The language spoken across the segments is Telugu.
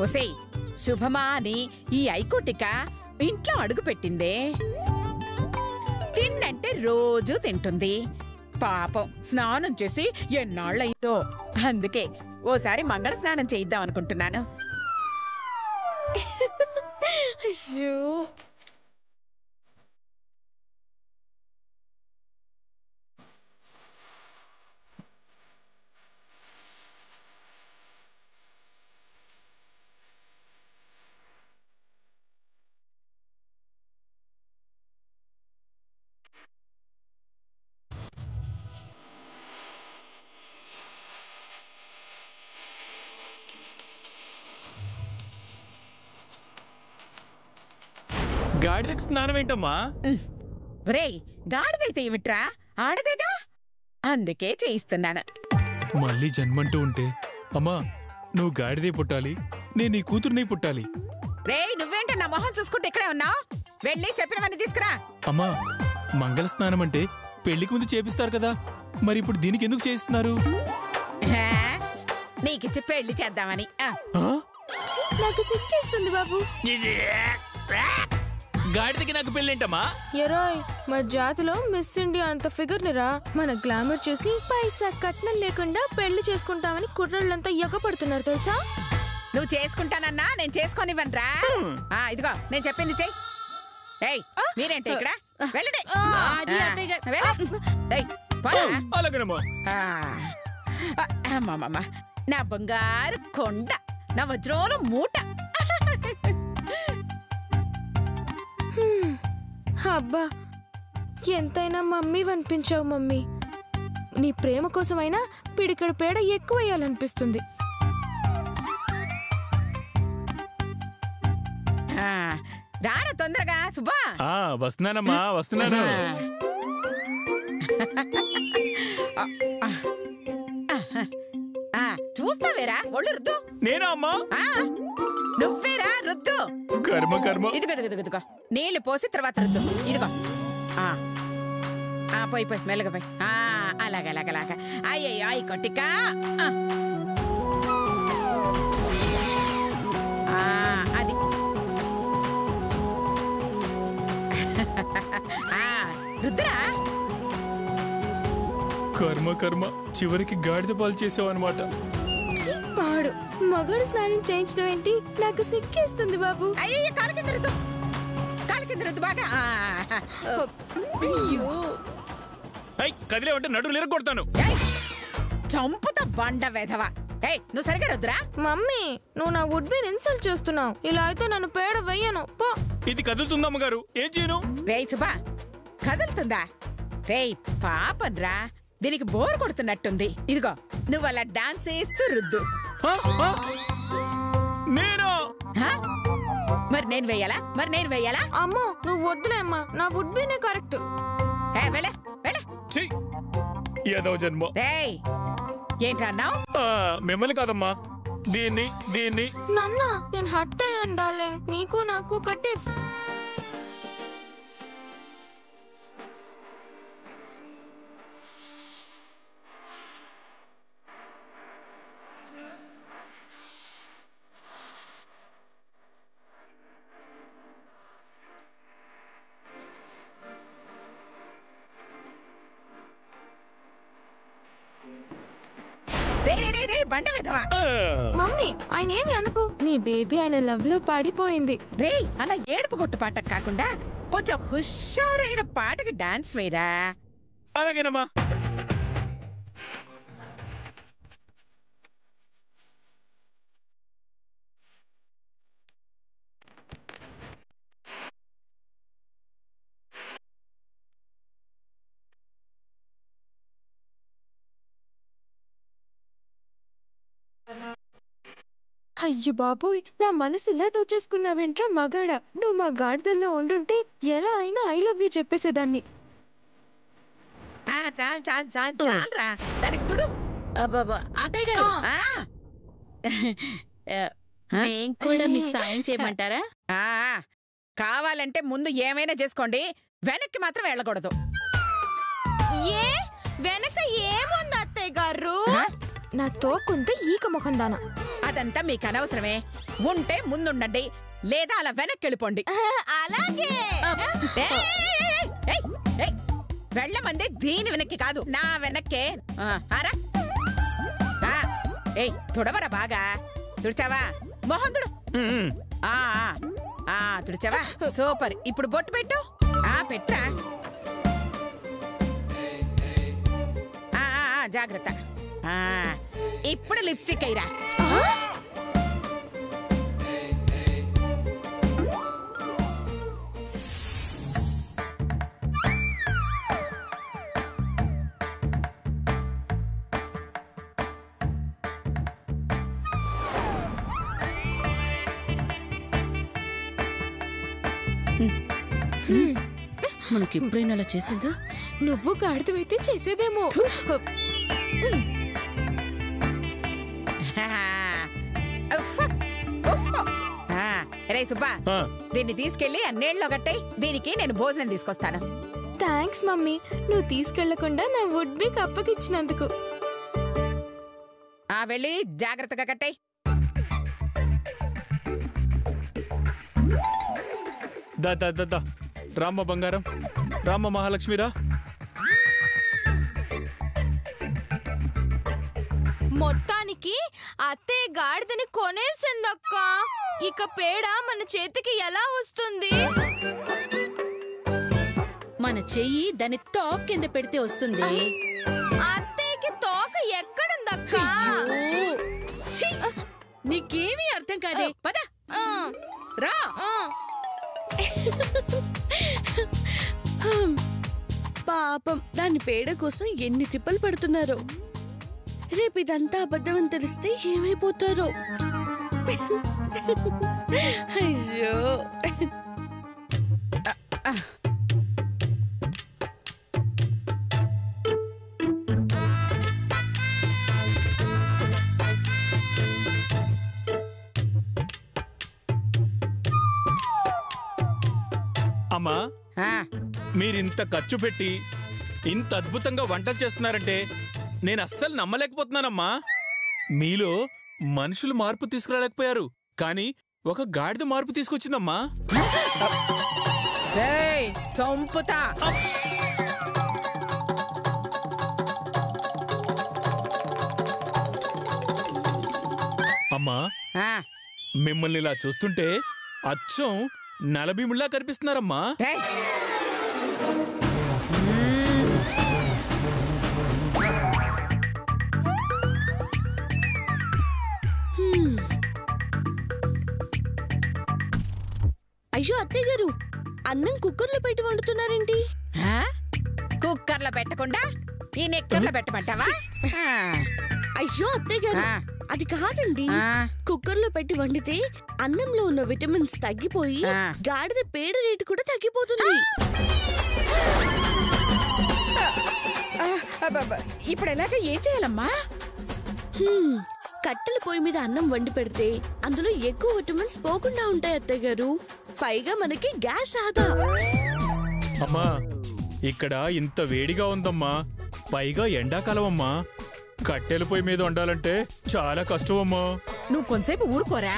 ఒసేయ్ శుభమా అని ఈ ఐకోటిక ఇంట్లో అడుగు పెట్టిందే. తిన్నంటే రోజూ తింటుంది. పాపం స్నానం చేసి ఎన్నాళ్ళయిందో. అందుకే ఓసారి మంగళ స్నానం చేయిద్దాం అనుకుంటున్నాను. గాడిదకి స్నానం ఏంటమ్మా? రేయ్ గాడిదైతే ఏమిట్రా, ఆడదేగా, అందుకే చేయిస్తున్నాను. మళ్ళీ జన్మంటూ ఉంటే అమ్మా నువ్వు గాడిదే పుట్టాలి, నేను నీ కూతుర్ని పుట్టాలి. రేయ్ నువ్వేంట నా మొహం చూసుకుంటే ఇక్కడే ఉన్నావు? వెళ్ళి చెప్పినవన్నీ తీసుకురా. అమ్మా మంగళ స్నానం అంటే పెళ్లికి ముందు చేపిస్తారు కదా, మరి ఇప్పుడు దీనికి ఎందుకు చేయిస్తున్నారు? నీకిచ్చి పెళ్లి చేద్దామని. నాకు సిక్కేస్తుంది బాబు. గాడిదకి నాకు పెళ్ళేంటమ్మా? ఎరోయ్ మా జాతిలో మిస్ ఇండియా అంత ఫిగర్ నిరా. మన గ్లామర్ చూసి పైసా కట్నం లేకుండా పెళ్లి చేసుకుంటామని కుర్రాళ్ళంతా ఎగపడుతున్నారు తెలుసా. నువ్వు చేసుకుంటానన్నా నేను చేసుకోనివ్వనురా. ఇదిగో నేను చెప్పింది చెయ్యి. ఏయ్ మీరేంటి ఇక్కడ? వెళ్ళండి. నా బంగారు కొండ, నా వజ్రోలు మూట. అబ్బా ఎంతైనా మమ్మీ అనిపించావు మమ్మీ. నీ ప్రేమ కోసమైనా పిడికడు పేడ ఎక్కువయ్యాలనిపిస్తుంది. రారా తొందరగా సుబ్బా. వస్తున్నానమ్మా వస్తున్నాను. చూస్తావేరా ఒళ్ళు రుద్దు. నేనా అమ్మా? నువ్వేరా రుద్దు. కర్మ కర్మ. ఇదిగో నీళ్లు పోసి తర్వాత రుద్దు. ఇదిగో పోయి పోయి మెల్లగా పోయి. అలాగలాగలాగా. అయ్యయ్యో అయ్యి కొట్టిక. అది రుద్దురా. కర్మ కర్మ, చివరికి గాడిద పాలు చేసావు అనమాట. పాడు మగాడు స్నానం చేయించడం ఏంటి, నాకు సిక్కేస్తుంది బాబు. అయ్యో కాలు కింద రుద్దు, కాలు కింద రుద్దు బాగా. కదిలే ఉంటే నడులు ఎరగొడతాను. చంపుతా బండ వెధవా. నువ్వు సరిగా రుద్దురా. మమ్మీ నువ్వు నా వుడ్ బీన్ ఇన్సల్ట్ చేస్తున్నావు. ఇలా అయితే నన్ను పేడ వెయ్యను పో. ఇది కదులుతుందా అమ్మగారు? ఏం చేయను? రేయ్ సుబ్బా కదులుతుందా? రేయ్ పాపన్రా, దీనికి బోర్ కొడుతున్నట్టుంది. ఇదిగో నువ్వు అలా డాన్స్ చేస్తూ రుద్దు. మరి నేను వెయ్యాలా? అమ్మో నువ్వు వద్దులే అమ్మా, నా వుడ్ బీనే కరెక్ట్. ఏదో జన్మ. ఏంటన్నావు? మిమ్మల్ని కాదమ్మా, దీన్ని. నాన్న నేను హట్ అయ్యాను డార్లింగ్, నీకు నాకు కట్టే. మమ్మీ ఆయన ఏమి అనుకో, నీ బేబీ ఆయన లవ్ లో పడిపోయింది. రే అలా ఏడుపు కొట్టు పాట కాకుండా కొంచెం హుషారైన పాటకి డాన్స్ వేయరా. అలాగేనమ్మా. అయ్యో బాబోయ్, నా మనసు ఇలా దోచేసుకున్నావేంట్రా మగాడా. నువ్వు మా గాడిదల్లో ఉండుంటే ఎలా అయినా ఐ లవ్ యూ చెప్పేసేదాన్ని. చాలరా దానికి తుడు. అత్తయ్య గారు మేము కూడా మీకు సాయం చేయమంటారా? కావాలంటే ముందు ఏమైనా చేసుకోండి, వెనక్కి మాత్రం వెళ్ళకూడదు. ఏ వెనక ఏముంది అత్తయ్య గారు? నా తోకుంత ఈక ముఖం దానా. అదంతా మీకు అనవసరమే. ఉంటే ముందుండండి, లేదా అలా వెనక్కి వెళ్ళిపోండి. అలాగే. వెళ్ళమంది దీని వెనక్కి కాదు, నా వెనక్కే. ఆరా ఏయ్, తుడవరా బాగా. తుడిచావా? మొహం తుడు. తుడిచావా? సూపర్. ఇప్పుడు బొట్టు పెట్టు. పెట్టరా. జాగ్రత్త. ఇప్పుడు లిప్స్టిక్ అయ్యిరా. మనకి ఎప్పుడైనా అలా చేసిందా? నువ్వు గాడిదవైతే చేసేదేమో. రే సుబ్బా, దీన్ని తీసుకెళ్లి అన్నేళ్ళలో కట్టాయి. దీనికి నేను భోజనం తీసుకొస్తాను. థ్యాంక్స్ మమ్మీ, నువ్వు తీసుకెళ్లకుండా నా వుడ్ బి అప్పకిచ్చినందుకు. వెళ్ళి జాగ్రత్తగా కట్టాయి. దా రామ్మ బంగారం, రామ్మ మహాలక్ష్మిరా. మొత్తానికి అత్తయ్య గాడిదని కొనేసిందక్క. ఇక పేడ మన చేతికి ఎలా వస్తుంది? మన చెయ్యి దాని తోక కింద పెడితే వస్తుంది. అత్తయ్యకి తోక ఎక్కడుందక్క? నీకేమీ అర్థం కాదే. పద రా. పాపం, దాని పేడ కోసం ఎన్ని తిప్పలు పడుతున్నారో. రేపు ఇదంతా అబద్ధం అని తెలిస్తే ఏమైపోతారో. అయ్యో. అమ్మా, మీరింత ఖర్చు పెట్టి ఇంత అద్భుతంగా వంటలు చేస్తున్నారంటే నేను అస్సలు నమ్మలేకపోతున్నానమ్మా. మీలో మనుషులు మార్పు తీసుకురాలేకపోయారు, కానీ ఒక గాడిద మార్పు తీసుకొచ్చిందమ్మా. చంపుతా. అమ్మా, మిమ్మల్ని ఇలా చూస్తుంటే అచ్చం నలభీముళ్ళా కనిపిస్తున్నారమ్మా. అయ్యో అత్తయ్య గారు, అన్నం కుక్కర్లో పెట్టి వండుతున్నారేంటి? కుక్కర్లో పెట్టకుండా ఈ నెక్కర్లో పెట్టమంటావా? అయ్యో అత్తయ్య గారు, అది కాదండి. కుక్కర్లో పెట్టి వండితే అన్నంలో ఉన్న విటమిన్స్ తగ్గిపోయి గాడిద పేడ రేటు కూడా తగ్గిపోతుంది. ఇప్పుడు ఎలాగ ఏం చేయాలమ్మా? కట్టెల పొయ్యి మీద అన్నం వండి పెడితే అందులో ఎక్కువ విటమిన్స్ పోకుండా ఉంటాయి అత్తయ్య గారు. పైగా మనకి గ్యాస్ ఆదా. అమ్మా, ఇక్కడ ఇంత వేడిగా ఉందమ్మా, పైగా ఎండాకాలం అమ్మా. కట్టెల పొయ్యి మీద వండాలంటే చాలా కష్టం అమ్మా. నువ్వు కొంతసేపు ఊరుకోరా.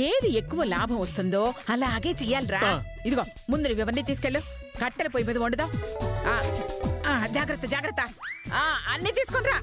ఏది ఎక్కువ లాభం వస్తుందో అలాగే చెయ్యాలరా. ఇదిగో ముందు నువ్వు ఇవన్నీ తీసుకెళ్ళు, కట్టెల పొయ్యి మీద వండుదాం. జాగ్రత్త జాగ్రత్త, అన్నీ తీసుకునిరా.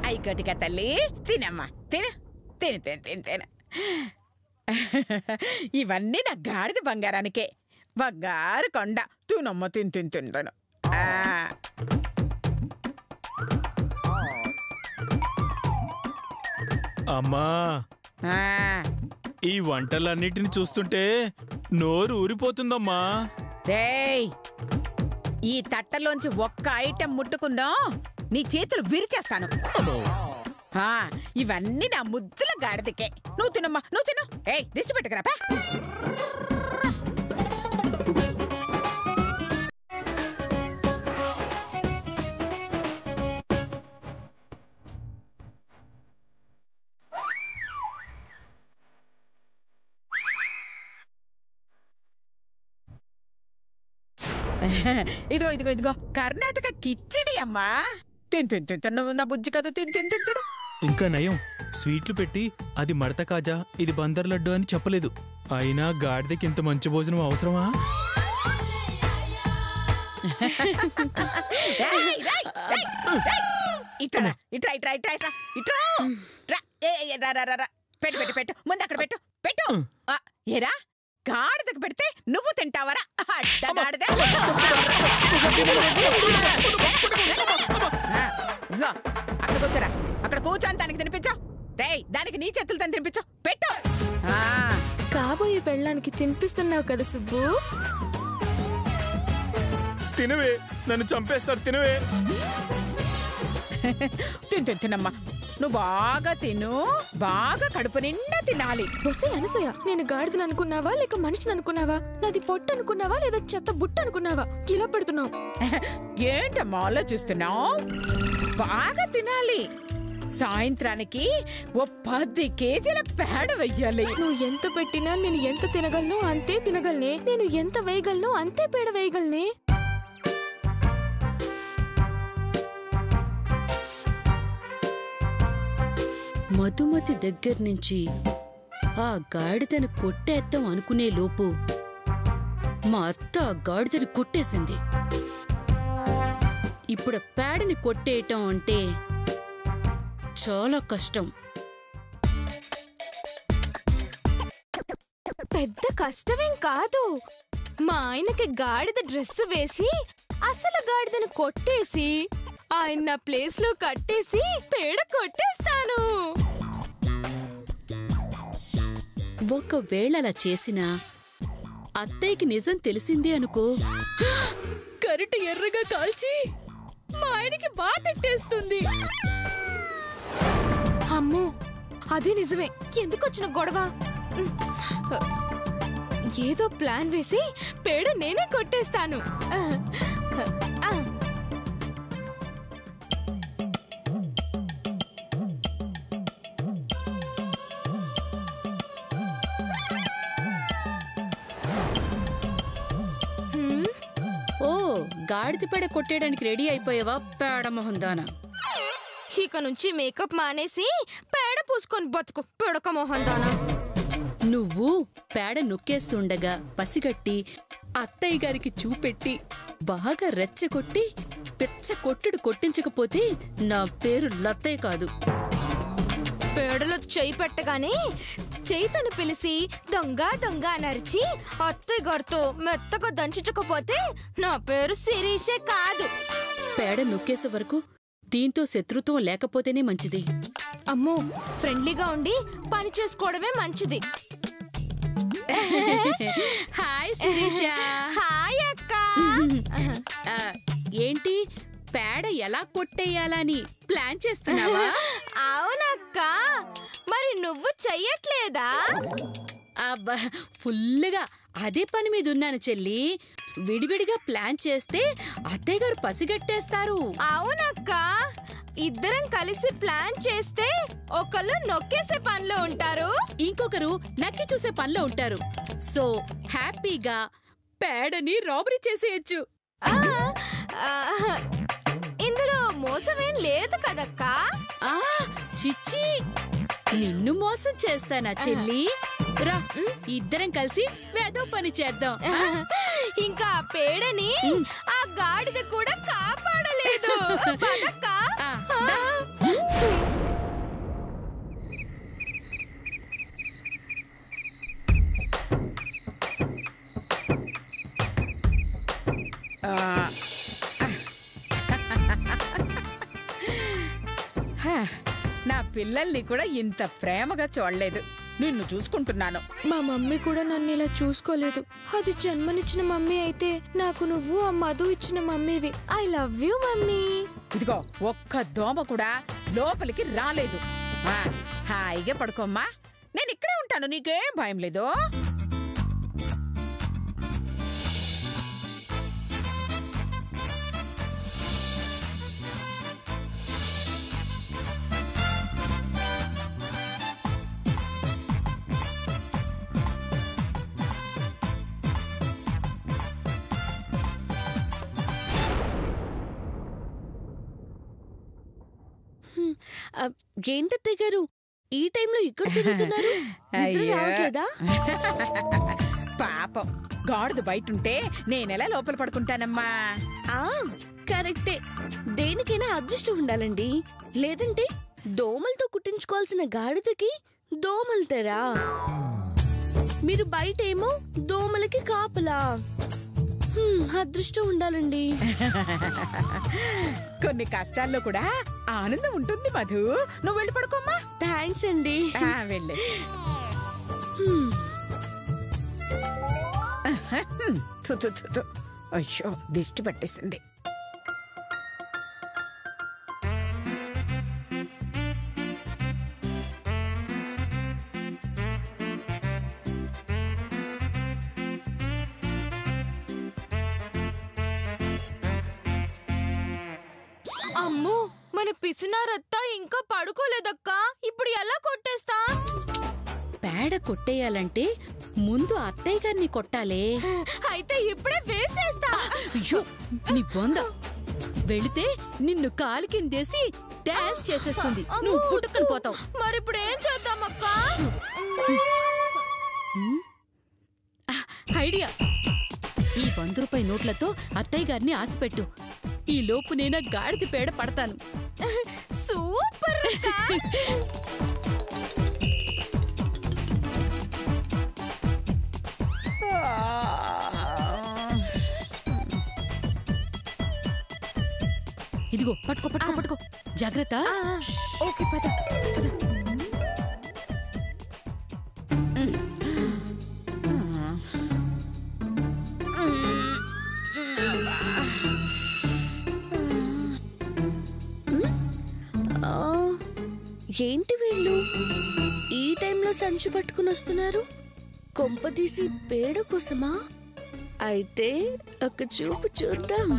అయ్యకొటిక తల్లి, తినమ్మా, తిను తిను తిను తిను తిను. ఇవన్నీ నా గాడిద బంగారానికే. బంగారు కొండ. తినమ్మ, తిను తిను తిను. అమ్మా, ఈ వంటలన్నిటిని చూస్తుంటే నోరు ఊరిపోతుందమ్మా. ఈ తట్టలోంచి ఒక్క ఐటెం ముట్టుకుందాం, నీ చేతులు విరిచేస్తాను. ఇవన్నీ నా ముద్దుల గాడిదకే. నువ్వు తినమ్మా, నువ్వు తిను. ఏయ్, దిష్టి పెట్టుకురాపా. ఇదిగో కర్ణాటక కిచిడి అమ్మా. తిను నా బుజ్జి కదా, తిను. ఇంకా నయం, స్వీట్లు పెట్టి అది మడత కాజా, ఇది బందర్ లడ్డు అని చెప్పలేదు. అయినా గాడిదకి ఇంత మంచి భోజనం అవసరమా? పెట్టు ముందు అక్కడ పెట్టు. ఏరా, గాడిదకు పెడితే నువ్వు తింటావరా? అక్కడ కూర్చోరా, అక్కడ కూర్చొని దానికి తినిపించు. దానికి నీ చేతులతో తినిపించు. పెట్టు. కాబోయే పెళ్ళానికి తినిపిస్తున్నావు కదా సుబ్బు. తినవే, నన్ను చంపేస్తారు. తినవే. తినమ్మా, నువ్వు బాగా తిను. బాగా కడుపు నిండా తినాలి. వస్తే అనసూయ, నేను గాడిదని అనుకున్నావా లేక మనిషిని అనుకున్నావా? నాది పొట్టు అనుకున్నావా లేదా చెత్త బుట్ట అనుకున్నావా? ఇలా పెడుతున్నావు. ఏంటమ్మా ఆలోచిస్తున్నావు? బాగా తినాలి. సాయంత్రానికి ఓ 10 కేజీల పేడ వెయ్యాలి. నువ్వు ఎంత పెట్టినా నేను ఎంత తినగలను అంతే తినగలనే. నేను ఎంత వేయగలను అంతే పేడ వేయగలనే. మధుమతి దగ్గర నుంచి ఆ గాడిదను కొట్టేద్దాం అనుకునే లోపు మా అత్త ఆ గాడిదను కొట్టేసింది. ఇప్పుడు పేడని కొట్టేయటం అంటే చాలా కష్టం. పెద్ద కష్టమేం కాదు. మా ఆయనకి గాడిద డ్రెస్ వేసి అసలు గాడిదను కొట్టేసి ఆయన నా ప్లేస్ లో కట్టేసి పేడ కొట్టేస్తాను. ఒకవేళ అలా చేసినా అత్తయ్యకి నిజం తెలిసిందే అనుకో, కరెంటు ఎర్రగా కాల్చి మా ఆయనకి బాగా తిట్టేస్తుంది. అమ్మో, అదే నిజమే. ఎందుకొచ్చిన గొడవ? ఏదో ప్లాన్ వేసి పేడ నేనే కొట్టేస్తాను. గాడిద పేడ కొట్టేయడానికి రెడీ అయిపోయావా పేడ మొహందానా? ఇక నుంచి మేకప్ మానేసి పేడ పూసుకొని బతుకు పిడక మొహందానా. నువ్వు పేడ నొక్కేస్తుండగా పసిగట్టి అత్తయ్య గారికి చూపెట్టి బాగా రెచ్చగొట్టి పిచ్చ కొట్టుడు కొట్టించకపోతే నా పేరు లత్తయ్య కాదు. పేడలో చెయ్యి పెట్టగానే చేతను పిలిచి దొంగ దొంగ నరిచి అత్తయ్య గారితో మెత్తగా దంచకపోతే నా పేరు శిరీషే కాదు. పేడ నొక్కేసే వరకు దీంతో శత్రుత్వం లేకపోతేనే మంచిది. అమ్మో, ఫ్రెండ్లీగా ఉండి పని చేసుకోవడమే మంచిది. హాయ్ శిరీష. హాయ్ అక్క. ఏంటి పేడ ఎలా కొట్టేయాలని ప్లాన్ చేస్తున్నావా? అవునక్క, మరి నువ్వు చెయ్యట్లేదా? అబ్బా, ఫుల్లుగా అదే పని మీద ఉన్నాను చెల్లి. విడివిడిగా ప్లాన్ చేస్తే అత్తయ్య గారు పసిగట్టేస్తారు. అవునక్క, ఇద్దరం కలిసి ప్లాన్ చేస్తే ఒకళ్ళు నొక్కేసే పనిలో ఉంటారు, ఇంకొకరు నక్కి చూసే పనిలో ఉంటారు. సో హ్యాపీగా పేడని రాబరీ చేసేయచ్చు. ఇందులో మోసమేం లేదు కదక్కా? చిచ్చి, నిన్ను మోసం చేస్తానా చెల్లి? రా, ఇద్దరం కలిసి వేదో పని చేద్దాం. ఇంకా పేడని ఆ గాడిద కూడా కాపాడలేదు. పదక్కా. నా పిల్లల్ని కూడా ఇంత ప్రేమగా చూడలేదు. నిన్ను చూసుకుంటున్నాను. మా మమ్మీ కూడా నన్ను ఇలా చూసుకోలేదు. అది జన్మనిచ్చిన మమ్మీ అయితే నాకు నువ్వు ఆ మధు ఇచ్చిన మమ్మీవి. I love you mummy. ఇదిగో ఒక్క దోమ కూడా లోపలికి రాలేదు. హాయిగా పడుకోమ్మా, నేను ఇక్కడే ఉంటాను, నీకేం భయం లేదు. ఏంటత్తయ్య గారు ఈ టైంలో ఇక్కడ తిరుగుతున్నారు? నిద్ర రావట్లేదా? పాపం గాడిద బయటుంటే నేనెలా లోపల పడుకుంటానమ్మా. కరెక్టే, దేనికైనా అదృష్టం ఉండాలండి. లేదంటే దోమలతో కుట్టించుకోవాల్సిన గాడిదకి దోమలు తెరా, మీరు బయటేమో దోమలకి కాపలా. అదృష్టం ఉండాలండి. కొన్ని కష్టాల్లో కూడా ఆనందం ఉంటుంది మధు. నువ్వు వెళ్ళి పడుకోమ్మా. థ్యాంక్స్ అండి. వెళ్ళి అయ్యో దిష్టి పట్టేసింది. అమ్మో, మన పిసినారత్తా ఇంకా పడుకోలేదక్కా. ఇప్పుడు ఎలా కొట్టేస్తా? పేడ కొట్టేయాలంటే ముందు అత్తయ్య గారిని కొట్టాలే. అయితే ఇప్పుడే వేసేస్తా. అయ్యో నీ బొంద, వెళితే నిన్ను కాలు కిందేసి డాన్స్ చేసేస్తుంది. నువ్వు పుట్టుకొని పోతావు. మరిప్పుడు ఏం చేద్దామక్కా? ఐడియా, ఈ 100 రూపాయి నోట్లతో అత్తయ్య గారిని ఆశపెట్టు. ఈ లోపు నేను గాడిద పేడ పడతాను. సూపర్. ఇదిగో పట్టుకో పట్టుకో పట్టుకో, జాగ్రత్త. ఓకే పద. ఏంటి వీళ్ళు ఈ టైంలో సంచి పట్టుకుని వస్తున్నారు? కొంపదీసి పేడ కోసమా? అయితే ఒక చూపు చూద్దాం.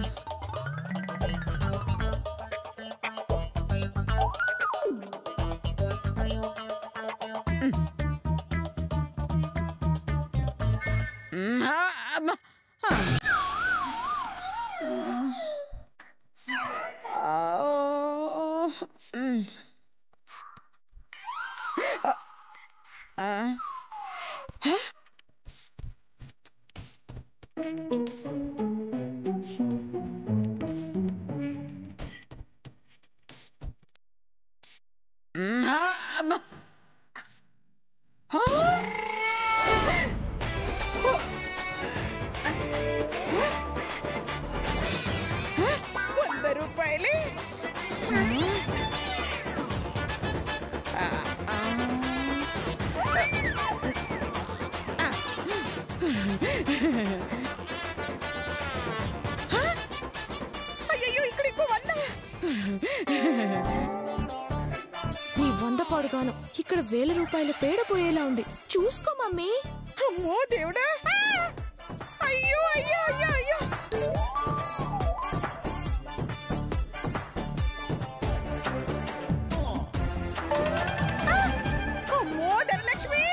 రూపాయలు. అయ్యో ఇక్కడ ఇంకో 100. నీ 100 పడుగాను ఇక్కడ 1000 రూపాయల పేడ పోయేలా ఉంది. చూసుకో మమ్మీ. అమ్మో దేవుడా. అయ్యో అయ్యో అయ్యో అయ్యో. అమ్మో ధనలక్ష్మి.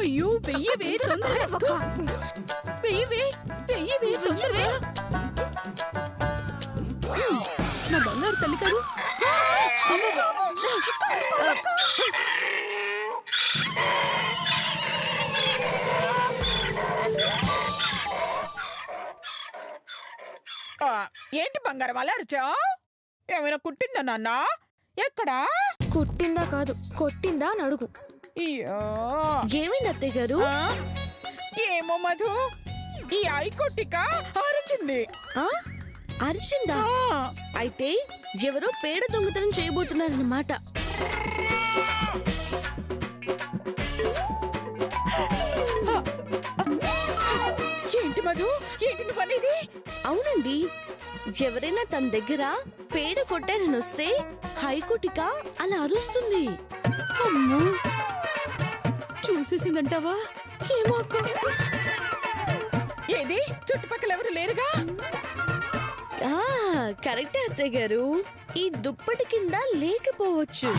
అయ్యో వెయ్యవే, తొందరగా వెయ్యవే, వెయ్యవే తొందరగా. నా బంగారు తల్లి కాదు. ఏంటి బంగారం అలా అరిచావు? ఏమైనా కుట్టిందా నాన్న? ఎక్కడా? కుట్టిందా కాదు, కొట్టిందా అని అడుగు. ఏమైంది అత్తయ్య గారు? ఏమో మధు, ఈ ఐకొట్టిక అరిచింది. అరిచిందా? అయితే ఎవరో పేడ దొంగతనం చేయబోతున్నారన్నమాట. ఏంటి మధు, ఏంటి నువ్వు అనేది? అవునండి, ఎవరైనా తన దగ్గర పేడ కొట్టారని వస్తే హైకోటిక అలా అరుస్తుంది. అమ్మో, చూసేసిందంటావా? ఏమో అక్క. ఏది చుట్టుపక్కల ఎవరు లేరుగా? కరెక్టే అత్తయ్య గారు, ఈ దుప్పటి కింద లేకపోవచ్చు.